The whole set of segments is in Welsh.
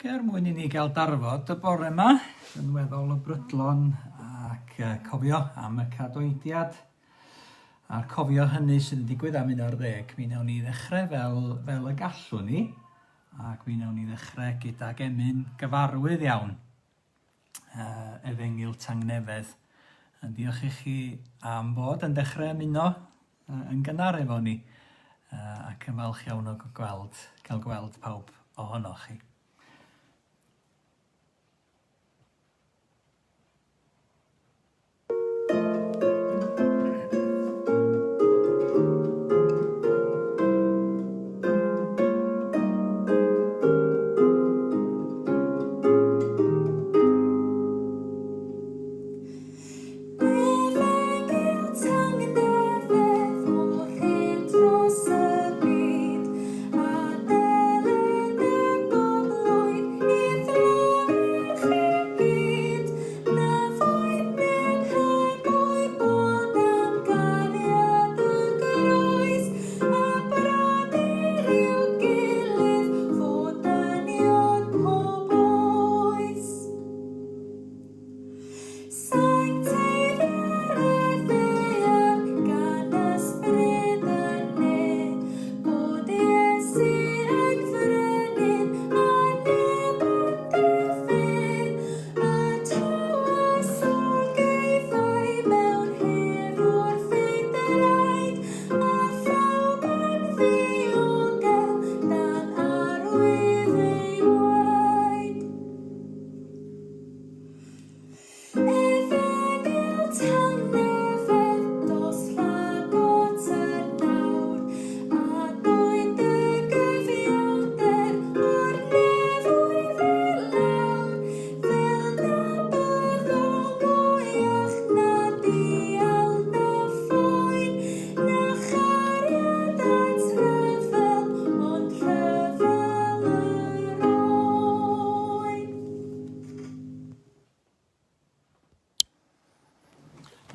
mwyn I ni gael darfod y bore yma, yn weddol o brydlon ac cofio am y cadweidiad. A'r cofio hynny sydd yn digwydd am 11, mi wnawn ni ddechrau fel y gallwn ni, ac mi wnawn ni ddechrau gydag emyn gyfarwydd iawn, Efengyl Tangnefedd. Diolch I chi am bod yn dechrau ymuno yn gynnar efo ni, ac yn falch iawn o cael gweld pawb ohonoch chi.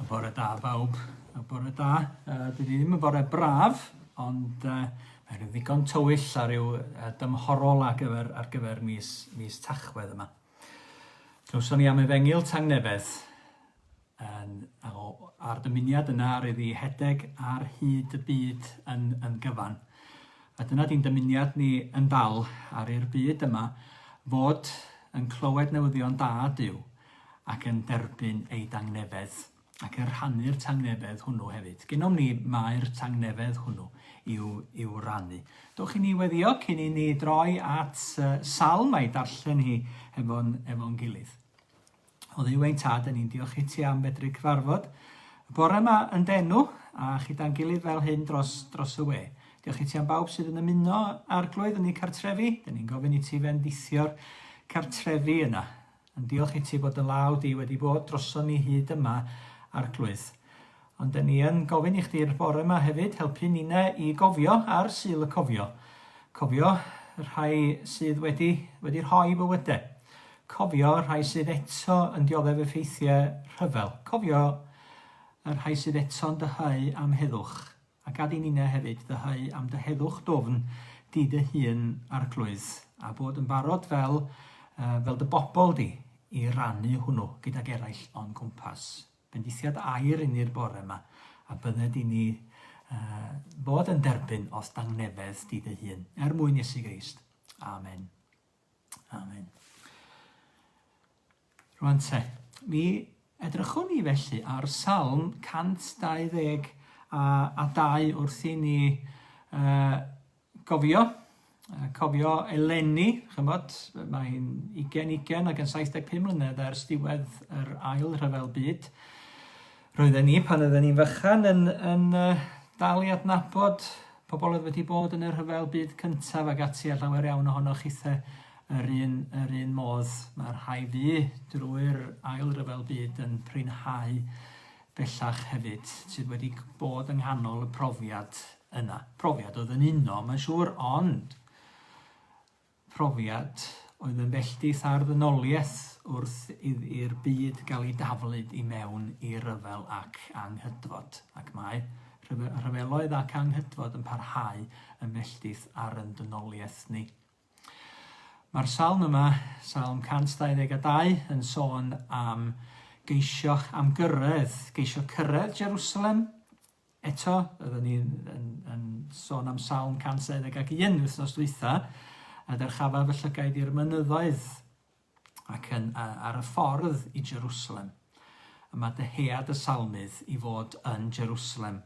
Bore da bawb, bore da. Dydy ddim yn bore braf, ond mae rhyw ddigon tywyll a ryw dymhorol ar gyfer mis Tachwedd yma. Glywson ni am Efengyl Tangnefedd a'r dymuniad yna rydd I hedeg ar hyd y byd yn gyfan. A dyna di'n dymuniad ni yn dal ar i'r byd yma fod yn clywed newyddion da Duw ac yn derbyn ei dangnefedd. Ac yn rhannu'r tangnefedd hwnnw hefyd. Genom ni mae'r tangnefedd hwnnw i'w rannu. Dwch I ni weddio cyn I ni droi at Salm a'i darllen hi efo'n gilydd. O ddiw ein tad, ni'n diolch I ti am fedru cyfarfod. Y bore yma yn denw, a chi dan gilydd fel hyn dros y we. Diolch I ti am bawb sydd yn ymuno arglwydd yn ei cartrefi. Da ni'n gofyn I ti fendithio'r cartrefi yna. Yn diolch I ti bod y law di wedi bod droson ni hyd yma arglwydd. Ond da ni yn gofyn I chdi'r bore yma hefyd helpu nina I gofio ar Sul y Cofio. Cofio y rhai sydd wedi rhoi bywydau. Cofio rhai sydd eto yn dioddef effeithiau rhyfel. Cofio y rhai sydd eto yn dyhau am heddwch. A gad I nina hefyd dyhau am dy heddwch dofn di dy hun arglwydd. A bod yn barod fel dy bobl di I rannu hwnnw gydag eraill o'n gwmpas. Bendithiad air yn i'r bore yma, a bydded I ni bod yn derbyn os dangnefedd di dy hun. Mwyn Iesu Grist. Amen. Amen. Rwan te, mi edrychwn ni felly ar Salm 122 wrth I ni gofio. Cofio eleni, chymod, mae'n 20 ac yn 75 mlynedd ers diwedd yr ail rhyfel byd. Roedden ni, pan oedden ni'n fychan, yn dal I adnabod pobl oedd wedi bod yn y rhyfel byd cyntaf ac ati a llawer iawn ohonoch chithau yr un modd. Mae'r rhai fi drwy'r ail rhyfel byd yn prynhau bellach hefyd, sydd wedi bod yng nghanol y profiad yna. Profiad oedd yn uno, mae'n siŵr, ond profiad oedd yn felltith ar ddynoliaeth wrth i'r byd gael ei daflud I mewn I ryfel ac anghydfod. Ac mae rhyfeloedd ac anghydfod yn parhau yn melltith ar yn dynoliaeth ni. Mae'r salm yma, Salm 122, yn sôn am geisio am gyrraedd, geisio cyrraedd Jerusalem. Eto, oedden ni'n sôn am Salm 121 wythnos dwytha, a dyrchafaf y llygaid i'r mynyddoedd ac ar y ffordd i Jerusalem. Mae dyhead y salmydd i fod yn Jerusalem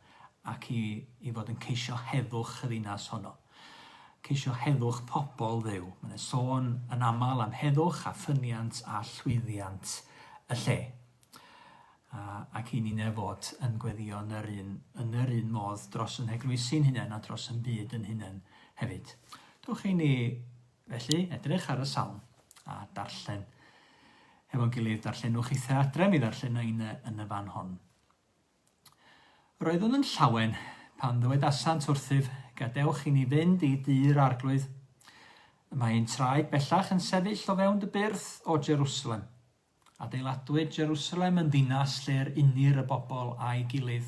ac i fod yn ceisio heddwch y ddinas honno. Ceisio heddwch pobl Dduw. Mae'n sôn yn aml am heddwch a ffyniant a llwyddiant y lle. Ac i ni nefod yn gweddio yn yr un modd dros yn heglwys sy'n hunain a dros yn byd yn hunain hefyd. Dwch i ni felly edrych ar y salm a darllen efo'n gilydd, darllenwch eitha adre mi ddarllen yn y fan hon. Roeddwn yn llawen pan ddywedasant wrthyf, gadewch i ni fynd i dŷ'r arglwydd. Mae'n traed bellach yn sefyll o fewn dy byrth o Jerusalem. Adeiladwyd Jerusalem yn ddinas lle'r unir y bobl a'i gilydd.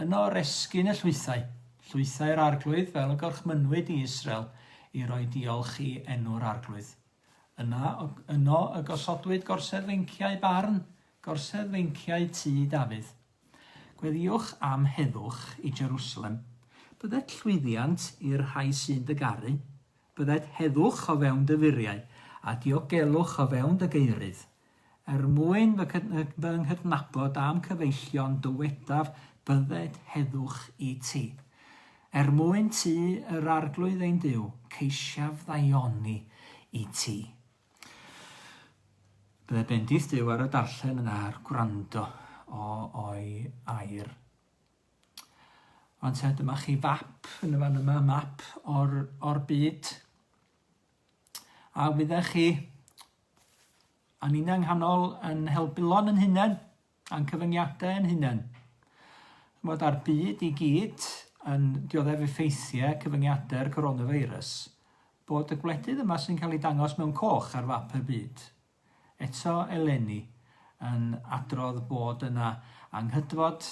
Yno resgyn y llwythau'r arglwydd fel y gorchmynwyd i Israel i roi diolch i enw'r arglwydd. Yno y gosodwyd gorsedd feinciau barn, gorsedd feinciau tŷ Dafydd. Gweddiwch am heddwch i Jerusalem. Bydded llwyddiant i'r rhai sy'n dy garu. Bydded heddwch o fewn dy furiau a diogelwch o fewn dy geirydd. Mwyn fy nghydnabod am cyfeillion dywedaf bydded heddwch i ti. Mwyn ti yr arglwydd ein Duw, ceisiaf ddaioni i ti. Bydded bendith Duw ar y darllen yna a'r gwrando o'i air. Ond dyma chi fap yn y fan yma, map o'r byd. A byddech chi a'n un nghanol yn helbulon yn hunain, a'n cyfyngiadau yn hunain. Mod ar byd i gyd yn dioddef effeithiau cyfyngiadau'r coronavirus, bod y gwledydd yma sy'n cael ei dangos mewn coch ar fap y byd. Eto eleni yn adrodd bod yna anghydfod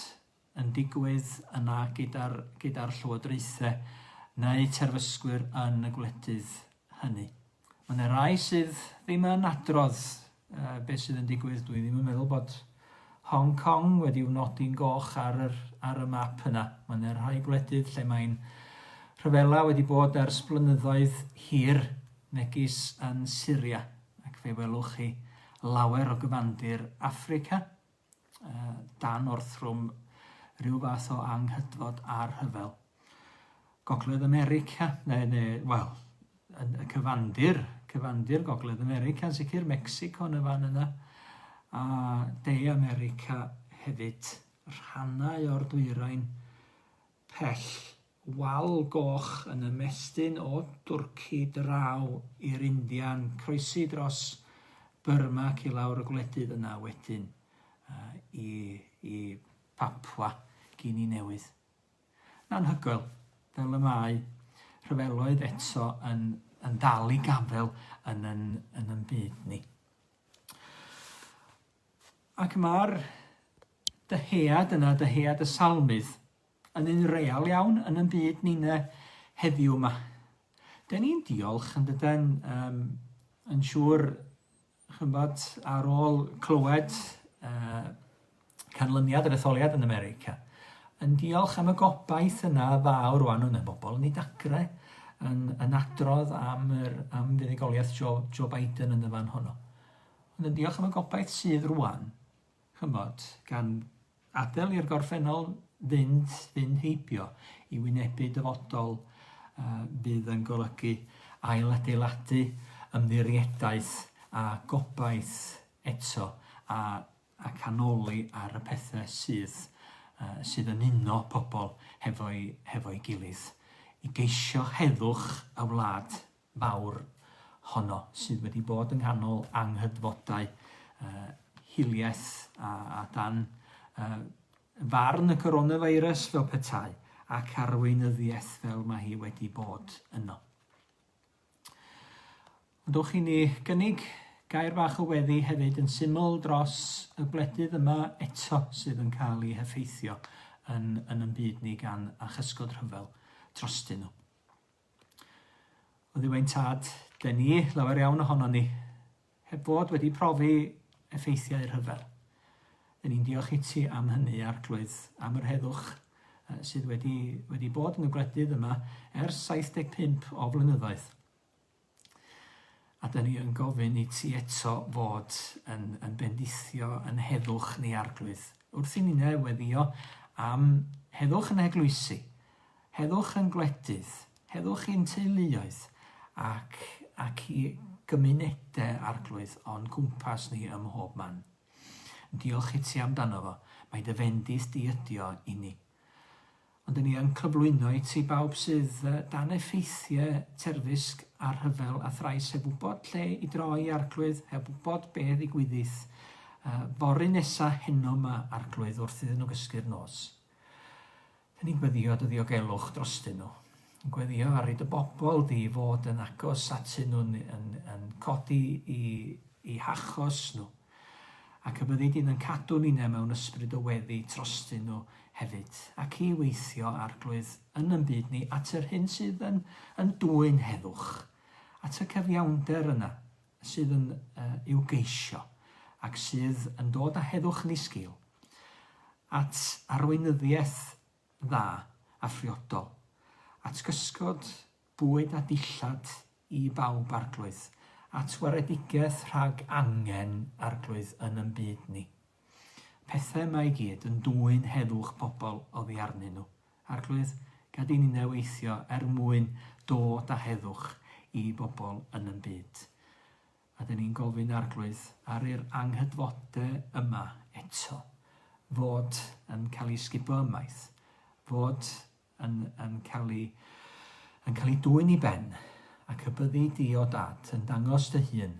yn digwydd yna gyda'r llywodraethau neu terfysgwyr yn y gwledydd hynny. Mae'n rai sydd ddim yn adrodd beth sydd yn digwydd. Dwi ddim yn meddwl bod Hong Kong wedi nodi'n goch ar y map yna. Mae'n rai gwledydd lle mae'n rhyfela wedi bod ers blynyddoedd hir, Neges yn Syria. Ac fe welwch chi lawer o gyfandir Affrica, dan wrthrwm rhyw fath o anghydfod a'r rhyfel. Gogledd America, y cyfandir Gogledd America, sicr Mexico yn y fan yna, a De America hefyd, rhannau o'r dwyrain pell, wal goch yn ymestyn o Dwrci draw i'r Indian, croesi dros Burma ac i lawr y gwledydd yna wedyn i Papua Gini Newydd. Anhygoel, fel y mae rhyfeloedd eto yn dal i gafel yn yn byd ni. Ac mae'r dyhead yna, dyhead y salmydd, yn un real iawn yn byd ni'n heddiw yma. Den ni'n diolch yn dydyn yn siŵr chybod ar ôl clywed canlyniad yr etholiad yn America. Yn diolch am y gobaith yna fawr rwan yn y bobl yn ei dacre yn adrodd am fuddugoliaeth Joe Biden yn y fan honno. Ond yn diolch am y gobaith sydd rwan, chymod, gan adael i'r gorffennol fynd heibio i wynebu dyfodol bydd yn golygu ailadeiladu ymddirieddaeth a gobaith eto a canoli ar y pethau sydd yn uno pobl hefo'i gilydd. I geisio heddwch y wlad fawr honno sydd wedi bod yng nghanol anghydfodau hiliaeth a dan farn y coronavirus fel petai ac arweinyddiaeth fel mae hi wedi bod yno. Dwch i ni gynnig gair bach o weddi hefyd yn syml dros y gwledydd yma eto sydd yn cael ei heffeithio yn byd ni gan achysgod rhyfel trostyn nhw. O ddiwein tad, dyn ni, lawer iawn ohono ni, heb fod wedi profi effeithiau'r rhyfel. Dyn ni'n diolch i ti am hynny arglwydd, am yr heddwch sydd wedi bod yn y gwledydd yma ers 75 o flynyddoedd. A dyn ni yn gofyn i ti eto fod yn bendithio yn heddwch ni arglwydd. Wrth i ni neweddio am heddwch yn eglwysu, heddwch yn gwledydd, heddwch i'n teuluoedd ac i gymunedau arglwydd o'n cwmpas ni ym mhob man. Diolch i ti amdano fo, mae dy fendith di ydi o i ni. Ond dyn ni yn cyflwyno i ti bawb sydd dan effeithiau terfysg a'r rhyfel a thrais heb wybod lle i droi arglwydd, heb wybod beth ddigwyddith, bore nesa heno yma arglwydd wrth iddyn nhw gysgu'r nos. Dyn ni'n gweddio dy ddiogelwch drostyn nhw. Yn gweddio ar dy bobl di fod yn agos atyn nhw'n yn codi i hachos nhw. Ac y byddi di'n cadw ni mewn ysbryd o weddi trostyn nhw hefyd, ac i weithio arglwydd yn byd ni at yr hyn sydd yn dwyn heddwch, at y cyfiawnder yna sydd yn i'w geisio ac sydd yn dod â heddwch yn ei sgil, at arweinyddiaeth dda a phriodol, at gysgod bwyd a dillad i bawb arglwydd, at waredigaeth rhag angen arglwydd yn byd ni. Pethau mae i gyd yn dwyn heddwch pobl oddi arnyn nhw. Arglwydd, gad i ni neweithio mwyn dod â heddwch i bobl yn byd. A dyn ni'n gofyn arglwydd ar i'r anghydfodau yma eto fod yn cael ei sgubo ymaith, fod yn cael ei dwyn i ben, ac y byddi di o dad yn dangos dy hun,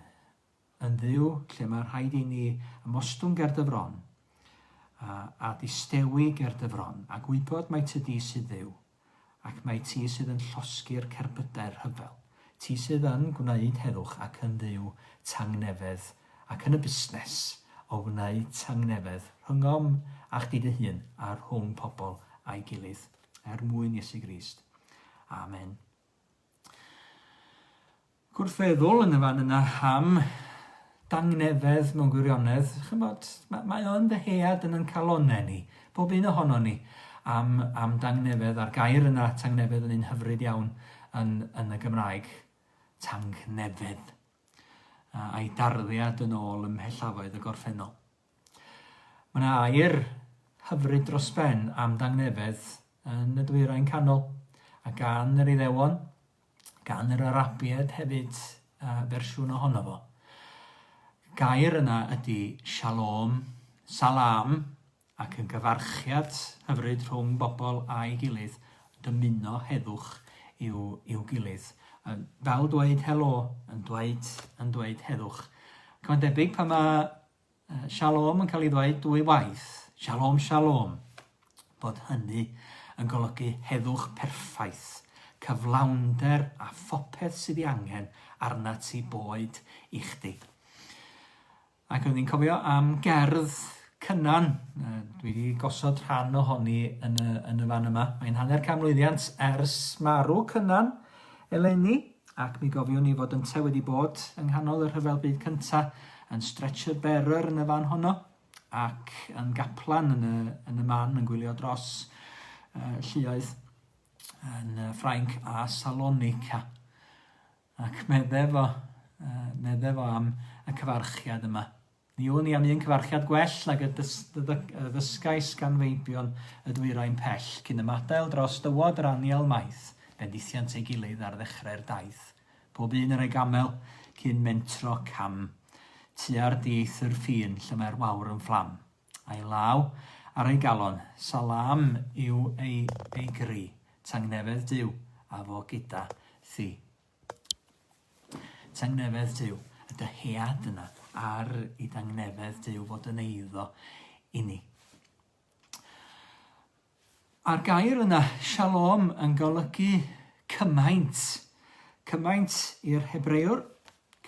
yn ddiw lle mae rhaid i ni ymostwng gerdd y fron, a distewi gerdd y fron, a gwybod mai ty di sydd ddiw, ac mai ti sydd yn llosgu'r cerbydau'r rhyfel. Ti sydd yn gwneud heddwch ac yn ddiw tangnefedd, ac yn y busnes o wneud tangnefedd rhyngom a chdi dy hun a rhwng pobl a'i gilydd. Mwyn Iesu Grist. Amen. Gwrthfeddwl yn y fan yna am dangnefedd mewn gwirionedd, chymod, mae o'n ddyhead yn calonau ni, bob un ohono ni, am dangnefedd, a'r gair yna, tangnefedd yn un hyfryd iawn yn y Gymraeg, tangnefedd, a'i darddiad yn ôl ymhellafoedd y gorffennol. Mae yna air hyfryd dros ben am dangnefedd yn y Dwyrain Canol, a gan yr Iddewon, gan yr Arabiaid hefyd fersiwn ohono fo. Gair yna ydy Shalom, Salaam, ac yn gyfarchiad hyfryd rhwng bobl a'i gilydd, dymuno heddwch i'w gilydd. Fel dweud helo, yn dweud heddwch. Ac mae'n debyg pan mae Shalom yn cael ei ddweud dwy waith, Shalom, Shalom, bod hynny yn golygu heddwch perffaith, cyflawnder a phopeth sydd ei angen arna ti boed i chdi. Ac o'n i'n cofio am gerdd Cynan. Dwi wedi gosod rhan ohoni yn y fan yma. Mae'n hanner canmlwyddiant ers marw Cynan eleni, ac mi gofiwn ni fod ynte wedi bod yng nghanol y rhyfel byd cyntaf yn stretcher bearer yn y fan honno, ac yn gaplan yn y man yn gwylio dros lluoedd yn Ffrainc a Salonica. Ac meddef o am y cyfarchiad yma. Ni o'n i am un cyfarchiad gwell ag y ddysgais gan feibion y Dwyrain pell cyn ymadael dros dywod yr aniel maith, bendithiant ei gilydd ar ddechrau'r daith. Pob un yr ei gamel cyn mentro cam, tua'r dieithr ffin lle mae'r wawr yn fflam. A'i law ar ei galon, Salaam yw ei gri, tangnefedd Duw a fo gyda thi. Tangnefedd Duw, y dyhead yna ar ei dangnefedd Duw fod yn eiddo i ni. A'r gair yna, Shalom, yn golygu cymaint. Cymaint i'r Hebrewr,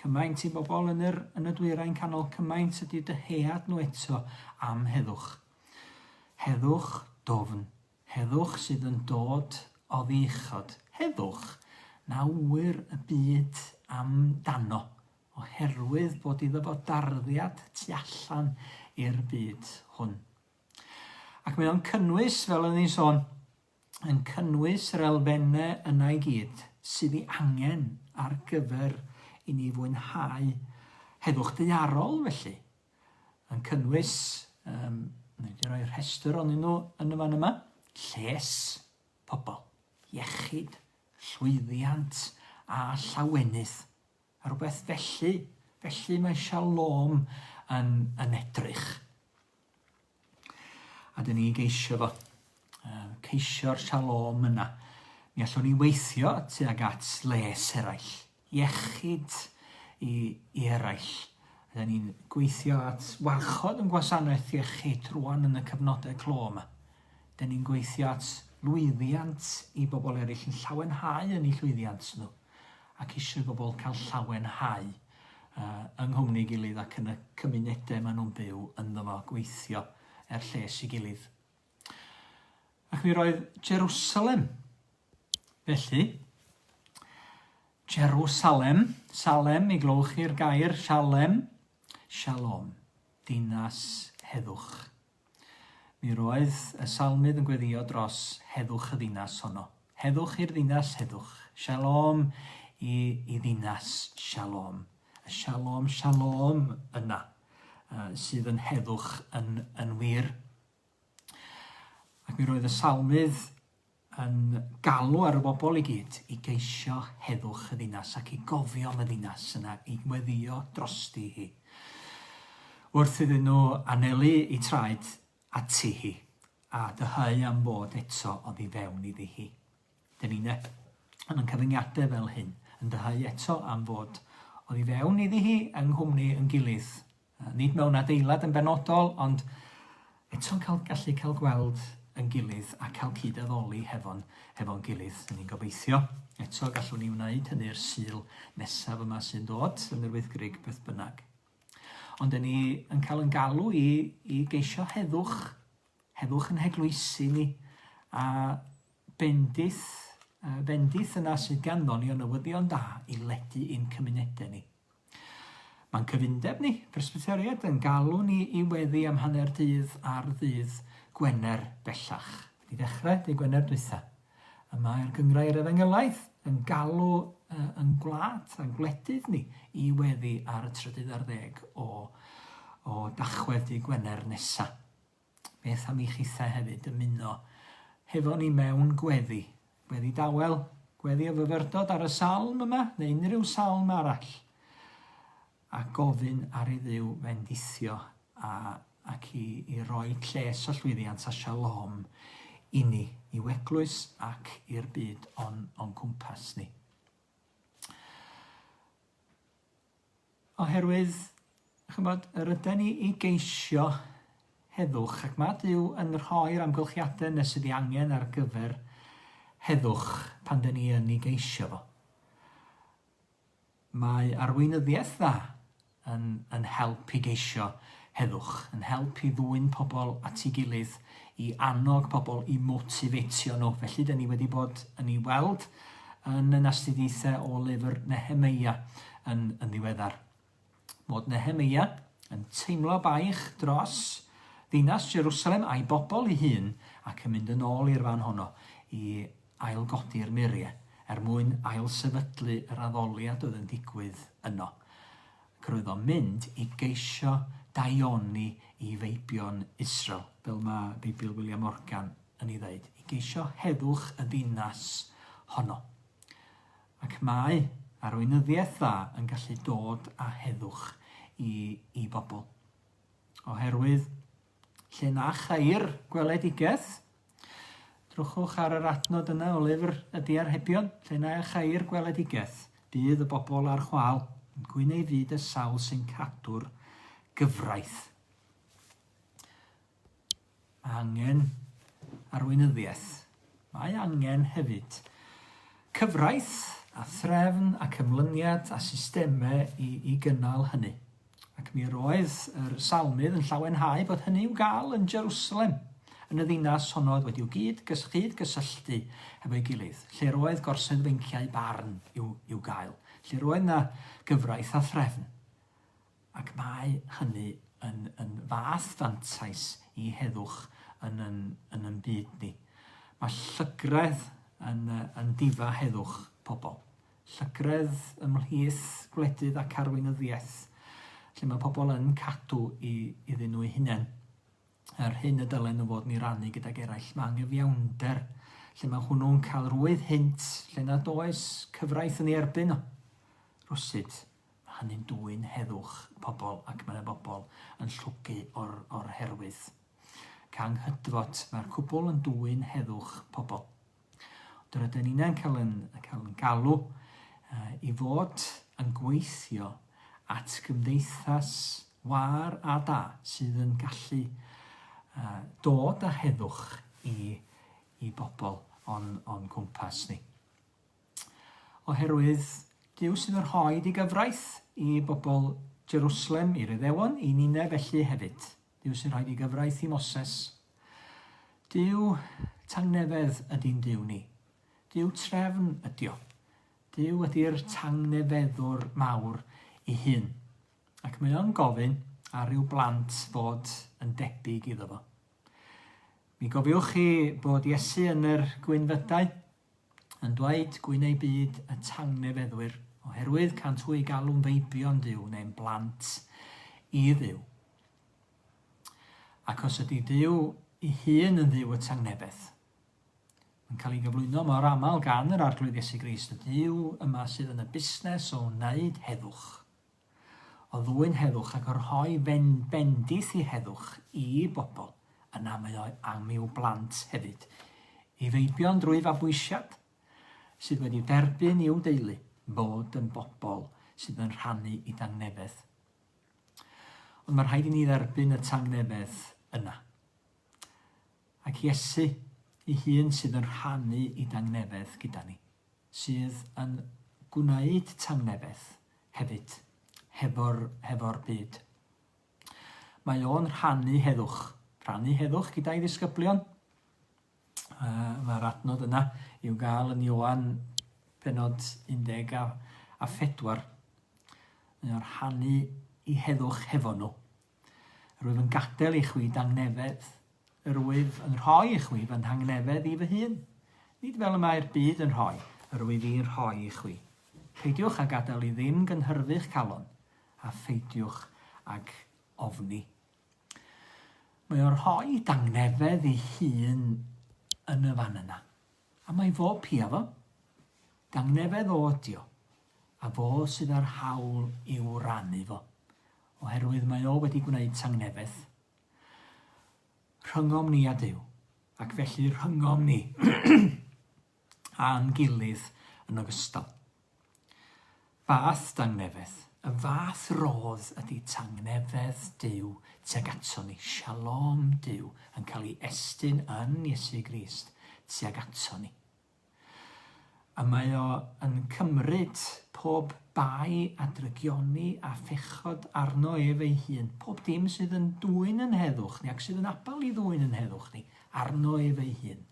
cymaint i bobl yn y Dwyrain Canol, cymaint ydy dyhead nhw eto am heddwch. Heddwch dofn, heddwch sydd yn dod o ddichod, heddwch na wyr y byd amdano, oherwydd bod iddo fo darddiad tu allan i'r byd hwn. Ac mae o'n cynnwys, fel o'n i'n sôn, yn cynnwys yr elfennau yna i gyd sydd ei angen ar gyfer i ni fwynhau heddwch daearol felly. Yn cynnwys, wedi rhoi'r rhestr o'n nhw yn y fan yma, lles pobl, iechyd, llwyddiant a llawenydd. A rhywbeth felly mae Shalom yn edrych. A dyn ni geisio fo, ceisio'r Shalom yna. Mi allwn ni weithio tuag at les eraill, iechyd i eraill. Dyn ni'n gweithio at warchod yn gwasanaeth iechyd rwan yn y cyfnodau clo yma. Dyn ni'n gweithio at lwyddiant i bobl eraill yn llawenhau yn eu llwyddiant nhw. Ac eisiau bobl cael llawenhau yng nghwmni gilydd ac yn y cymunedau maen nhw'n byw ynddo fo gweithio lles i gilydd. Ac mi roedd Jerusalem. Felly, Jerusalem, Salem, mi glywch chi'r gair Shalem, Shalom, dinas heddwch. Mi roedd y salmydd yn gweddio dros heddwch y ddinas honno. Heddwch i'r ddinas heddwch. Shalom i ddinas Shalom. Y Shalom, Shalom yna sydd yn heddwch yn wir. Ac mi roedd y salmydd yn galw ar y bobl i gyd i geisio heddwch y ddinas ac i gofio am y ddinas yna, i weddio drosti hi. Wrth iddyn nhw anelu i traed ati hi a dyhau am bod eto oddi fewn iddi hi. Dyn ni'n yn cyfyngiadau fel hyn yn dyhau eto am fod oddi fewn iddi hi yng nghwmni yn gilydd. Nid mewn adeilad yn benodol, ond eto'n gallu cael gweld yn gilydd a cael cyd-addoli hefo'n gilydd. Dyn ni'n gobeithio. Eto gallwn ni wneud hynny'r Sul nesaf yma sy'n dod yn yr Wyddgrug beth bynnag. Ond dyn ni yn cael yn galw i geisio heddwch yn heglwysu ni a bendith yna sydd ganddo ni o newyddion da i ledu i'n cymunedau ni. Mae'n cyfundeb ni, presbyteriad, yn galw ni i weddi am hanner dydd ar ddydd Gwener bellach. Di ddechrau, di Gwener dwytha. Yma yw'r gyngrau'r Efengylaeth yn galw yn gwlad a'n gwledydd ni i weddi ar y 30 o Dachwedd di Gwener nesa. Beth am i chithau hefyd ymuno hefo ni mewn gweddi. Gweddi dawel, gweddi o fyfyrdod ar y Salm yma, neu unrhyw salm arall. A gofyn ar ei ddiw fendithio ac i roi lles o llwyddiant a Shalom i ni, i heglwys ac i'r byd o'n cwmpas ni. Oherwydd, yr ydyn ni i geisio heddwch, ac mae Duw yn rhoi'r amgylchiadau nes ydi angen ar gyfer heddwch pan dyn ni yn ei geisio fo. Mae arweinyddiaeth dda yn help i geisio heddwch, yn help i ddwyn pobl at ei gilydd, i annog pobl, i motifatio nhw. Felly, dyn ni wedi bod yn ei weld yn y astudiaethau o lyfr Nehemia yn ddiweddar. Mod Nehemia yn teimlo baich dros ddinas Jerusalem a'i bobl ei hun ac yn mynd yn ôl i'r fan honno i ailgodi'r muriau mwyn ailsefydlu yr addoliad oedd yn digwydd yno. Roedd o'n mynd i geisio daioni i feibion Israel, fel mae Beibl William Morgan yn ei ddeud, i geisio heddwch y ddinas honno. Ac mae arweinyddiaeth dda yn gallu dod â heddwch i bobl. Oherwydd, lle na chair gweledigaeth, drwchwch ar yr adnod yna o lyfr Ydi Arhebion, lle na chair gweledigaeth, bydd y bobl ar chwal yn gwneud fyd y sawl sy'n cadw'r gyfraith. Mae angen arweinyddiaeth. Mae angen hefyd cyfraith a threfn ac ymlyniad a systemau i gynnal hynny. Ac mi roedd yr salmydd yn llawenhau bod hynny i'w gael yn Jerusalem. yn y ddinas honno wedi'w gysylltu efo'i gilydd, lle roedd gorsedd weinciau barn i'w gael, lle roedd na gyfraith a threfn. Ac mae hynny yn fath fantais i heddwch yn yn byd ni. Mae llygredd yn difa heddwch pobl. Llygredd ymhlith gwledydd ac arweinyddiaeth, lle mae pobl yn cadw iddyn nhw eu hunain. Yr hyn y dylen nhw fod ni rannu gydag eraill. Mae angyfiawnder, lle mae hwnnw'n cael rwydd hynt, lle nad oes cyfraith yn ei erbyn o. Rwsyd, mae hynny'n dwyn heddwch pobl ac mae bobl yn llwgu o'r herwydd. Gan hydfod, mae'r cwbl yn dwyn heddwch pobl. Dyna dyn ni'n cael yn galw i fod yn gweithio at gymdeithas war a da sydd yn gallu dod â heddwch i bobl o'n gwmpas ni. Oherwydd, Duw sydd yn rhoi i gyfraith i bobl Jerusalem, i'r Iddewon, i Nineve felly hefyd. Duw sy'n rhoi i gyfraith i Moses. Duw Tangnefedd ydy'n Duw ni. Duw trefn ydi o. Duw ydy'r tangnefeddwr mawr ei hun. Ac mae o'n gofyn ar ryw blant fod yn debyg iddo fo. Mi gofiwch chi bod Iesu yn yr gwynfydau yn dweud gwyn ei byd y tangnefeddwyr, oherwydd cant hwy galw'n feibion Duw neu'n blant i Dduw. Ac os ydy Duw ei hun yn Dduw y tangnefedd, yn cael ei gyflwyno mor aml gan yr arglwydd Iesu Grist, y Duw yma sydd yn y busnes o wneud heddwch, o ddwyn heddwch ac o rhoi bendith i heddwch i bobl, yna mae o am i'w blant hefyd, i feibion drwy fabwysiad, sydd wedi derbyn i'w deulu bod yn bobl sydd yn rhannu i dangnefedd. Ond mae rhaid i ni dderbyn y tangnefedd yna. Ac Iesu ei hun sydd yn rhannu i dangnefedd gyda ni, sydd yn gwneud tangnefedd hefyd, hefo'r byd. Mae o'n rhannu heddwch gyda'i ddisgyblion. Mae'r adnod yna i'w gael yn Ioan penod 14. Mae'n rhannu i heddwch hefo nhw. Yr wyf yn gadael i chwi dangnefedd, yr wyf yn rhoi i chwi fy nhangnefedd i fy hun. Nid fel y mae'r byd yn rhoi, yr wyf i'n rhoi i chwi. Peidiwch a gadael i ddim gynhyrfu'ch calon, a pheidiwch ag ofni. Mae o'r rhoi dangnefedd i hun yn y fan yna. A mae fo pia fo. Dangnefedd o ydi o. A fo sydd ar hawl i'w rannu fo. Oherwydd mae o wedi gwneud tangnefedd. Rhyngom ni a Duw. Ac felly rhyngom ni a'n gilydd yn ogystal. Fath dangnefedd. Y fath rodd ydy tangnefedd Duw tuag ato ni. Shalom Duw yn cael ei estyn yn Iesu Grist tuag ato ni. A mae o yn cymryd pob bai a drygioni a phechod arno ef ei hun. Pob dim sydd yn dwyn yn heddwch ni ac sydd yn abal i ddwyn yn heddwch ni arno ef ei hun.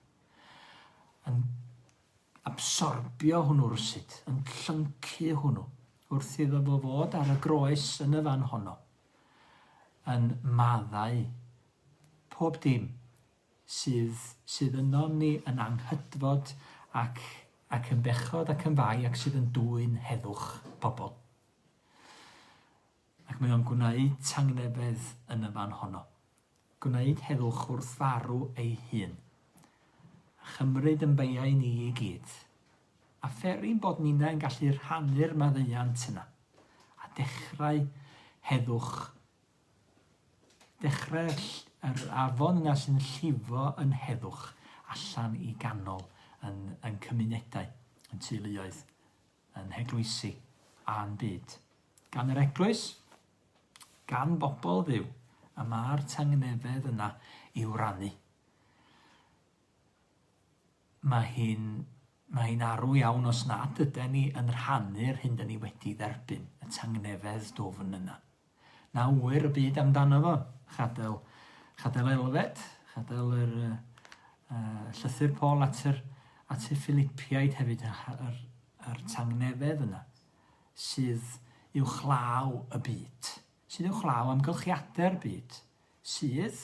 Yn absorbio hwnnw rwsyd, yn llyncu hwnnw wrth iddo fo fod ar y groes yn y fan honno. Yn maddau pob dim sydd yno ni yn anghydfod ac yn bechod ac yn fai ac sydd yn dwyn heddwch pobl. Ac mae o'n gwneud tangnefedd yn y fan honno. Gwneud heddwch wrth farw ei hun. Chymryd yn beiau ni i gyd. A pherin bod ni'n gallu rhannu'r maddeuant yna. A dechrau heddwch. Dechrau yr afon yna sy'n llifo yn heddwch allan i ganol yn cymunedau, yn teuluoedd, yn heglwysi a'n byd. Gan yr eglwys, gan bobl Dduw, a mae'r tangnefedd yna i'w rannu. Mae hi'n arw iawn os nad ydyn ni yn rhannu'r hyn dyn ni wedi dderbyn, y tangnefedd dwfn yna. Na wyr y byd amdano fo, chadael elfed, Chadael yr llythyr Paul at yr Philippiaid hefyd, yr tangnefedd yna, sydd uwchlaw y byd. Sydd uwchlaw amgylchiadau'r byd. Sydd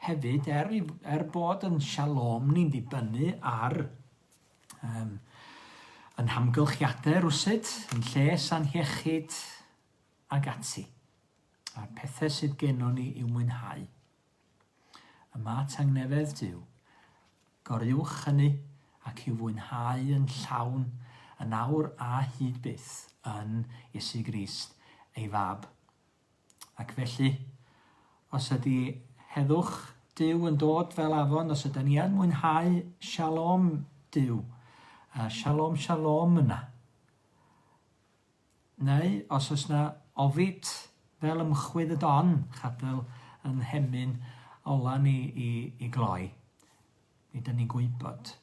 hefyd, bod yn shalom ni'n dibynnu ar yn hamgylchiadau rwsyd, yn lles anhiechyd ag ati. A'r pethau sydd gennym ni i'w mwynhau. Yma tangnefedd Duw, goriwch hynny ac i'w fwynhau yn llawn, yn awr a hyd byth yn Iesu Grist ei fab. Ac felly, os ydy heddwch Duw yn dod fel afon, os ydyn ni yn mwynhau shalom Duw, shalom shalom yna, neu os oes yna ofid fel ymchwyd y don, chadael yn hemyn ola ni i gloi, mi dyn ni'n gwybod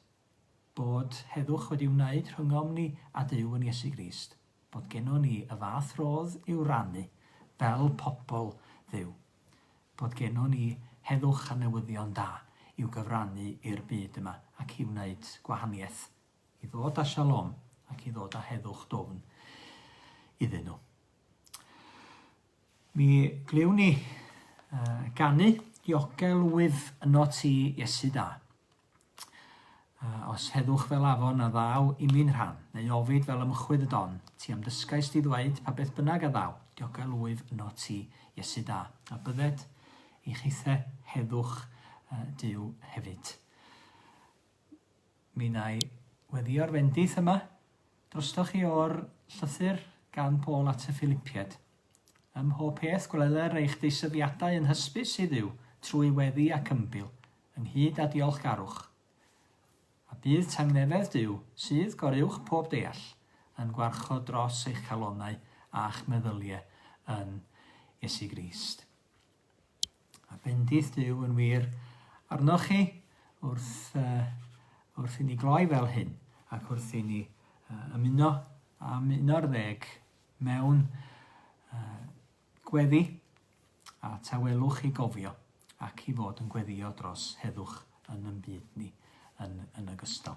bod heddwch wedi wneud rhyngom ni a Duw yn Iesu Grist, bod gennym ni y fath rodd i'w rannu fel pobl Dduw, bod gennym ni heddwch a newyddion da i'w gyfrannu i'r byd yma ac i wneud gwahaniaeth, i ddod â shalom ac i ddod â heddwch dofn iddyn nhw. Mi gliw ni ganu diogel wyf yno ti Iesu da. Os heddwch fel afon a ddaw i mi'n rhan, neu ofid fel ymchwyd y don, ti am dysgais di ddweud pa beth bynnag a ddaw, diogel wyf yno ti Iesu da. A bydded i chithau heddwch Duw hefyd. Mi nai weddio'r fendith yma drostoch chi o'r llythyr gan Paul at y Philippiaid. Ym mhob peth gwleler eich deisyddiadau yn hysbys i Dduw trwy weddi ac ymbil, ynghyd a diolchgarwch. A bydd tangnefedd Duw sydd goriwch pob deall yn gwarchod dros eich calonnau a'ch meddyliau yn Iesu Grist. A bendith Duw yn wir arnoch chi wrth i ni gloi fel hyn ac wrth i ni ymuno am 11 mewn gweddi a tawelwch i gofio ac i fod yn gweddio dros heddwch yn ein byd ni yn ogystal.